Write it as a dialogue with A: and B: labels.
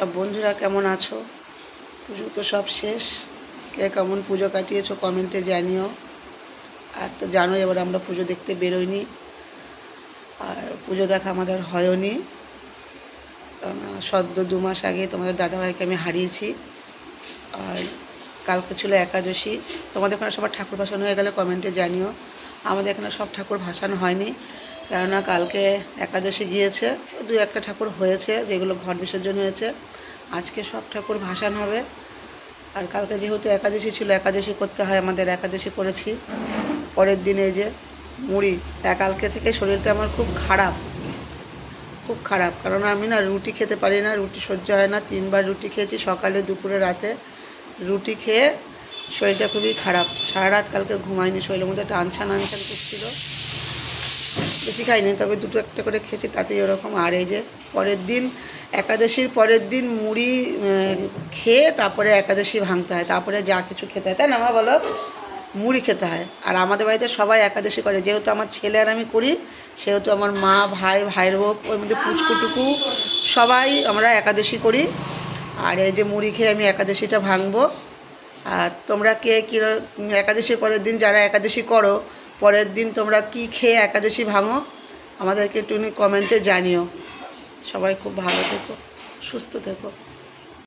A: সব বন্ধুরা কেমন আছো? পুজো তো সব শেষ। কে কেমন পুজো কাটিয়েছো কমেন্টে জানিও। আর তো জানো এবার আমরা পুজো দেখতে বেরোইনি, আর পুজো দেখা আমাদের হয়নি, কারণ সদ্য 2 মাস আগে তোমাদের দাদাভাইকে আমি হারিয়েছি। আর কালকে ছিল একাদশী। তোমাদের এখানে সবার ঠাকুর ভাসানো হয়ে গেলে কমেন্টে জানিও। আমাদের এখানে সব ঠাকুর ভাসানো হয়নি, কেননা কালকে একাদশী গিয়েছে, 2-1টা ঠাকুর হয়েছে যেগুলো ঘট বিসর্জন হয়েছে। আজকে সব ঠাকুর ভাসান হবে। আর কালকে যেহেতু একাদশী ছিল, একাদশী করতে হয় আমাদের, একাদশী করেছি। পরের দিনে যে মুড়ি, কালকে থেকে শরীরটা আমার খুব খারাপ, কারণ আমি না রুটি খেতে পারি না, রুটি সহ্য হয় না। 3বার রুটি খেয়েছি, সকালে, দুপুরে, রাতে। রুটি খেয়ে শরীরটা খুবই খারাপ। সারা রাত কালকে ঘুমাইনি, শরীরের মধ্যে একটা আনছান করছিল। বেশি খাইনি, তবে 2-1টা করে খেয়েছি, তাতেই ওরকম। আর এই যে পরের দিন, একাদশীর পরের দিন মুড়ি খেয়ে তারপরে একাদশী ভাঙতে হয়, তারপরে যা কিছু খেতে হয়, তাই না মা বলো? মুড়ি খেতে হয়। আর আমাদের বাড়িতে সবাই একাদশী করে, যেহেতু আমার ছেলে আর আমি করি, সেহেতু আমার মা, ভাইয়ের বউ, ওর মধ্যে পুচকুটুকু সবাই আমরা একাদশী করি। আর এই যে মুড়ি খেয়ে আমি একাদশীটা ভাঙবো। আর তোমরা কে কী একাদশীর পরের দিন যারা একাদশী করো, পরের দিন তোমরা কি খেয়ে একাদশী ভাঙো আমাদেরকে একটু কমেন্টে জানিও। সবাই খুব ভালো থেকো, সুস্থ থেকো।